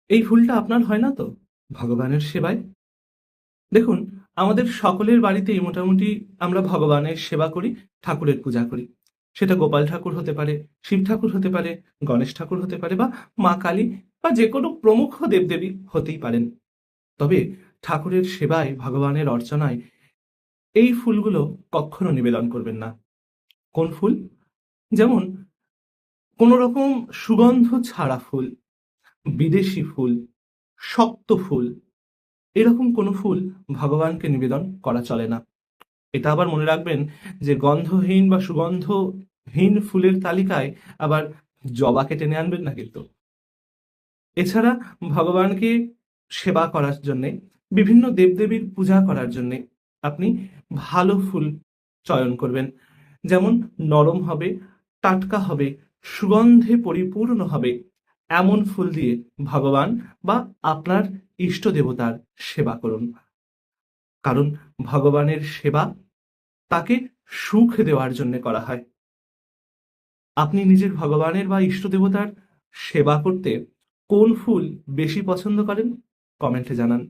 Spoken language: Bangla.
এই ভুলটা আপনার হয় না তো ভগবানের সেবায়? দেখুন, আমাদের সকলের বাড়িতেই মোটামুটি আমরা ভগবানের সেবা করি, ঠাকুরের পূজা করি। সেটা গোপাল ঠাকুর হতে পারে, শিব ঠাকুর হতে পারে, গণেশ ঠাকুর হতে পারে বা মা কালী বা যেকোনো প্রমুখ দেবদেবী হতেই পারেন। তবে ঠাকুরের সেবায়, ভগবানের অর্চনায় এই ফুলগুলো কক্ষনো নিবেদন করবেন না। কোন ফুল? যেমন কোনো রকম সুগন্ধ ছাড়া ফুল, বিদেশি ফুল, শক্ত ফুল, এরকম কোনো ফুল ভগবানকে নিবেদন করা চলে না। এটা আবার মনে রাখবেন যে গন্ধহীন বা সুগন্ধহীন ফুলের তালিকায় আবার জবাকে টেনে আনবেন না কিন্তু। এছাড়া ভগবানকে সেবা করার জন্যে, বিভিন্ন দেবদেবীর পূজা করার জন্যে আপনি ভালো ফুল চয়ন করবেন। যেমন নরম হবে, টাটকা হবে, সুগন্ধে পরিপূর্ণ হবে, এমন ফুল দিয়ে ভগবান বা আপনার ইষ্ট দেবতার সেবা করুন। কারণ ভগবানের সেবা তাকে সুখ দেওয়ার জন্য করা হয়। আপনি নিজের ভগবানের বা ইষ্ট দেবতার সেবা করতে কোন ফুল বেশি পছন্দ করেন? কমেন্টে জানান।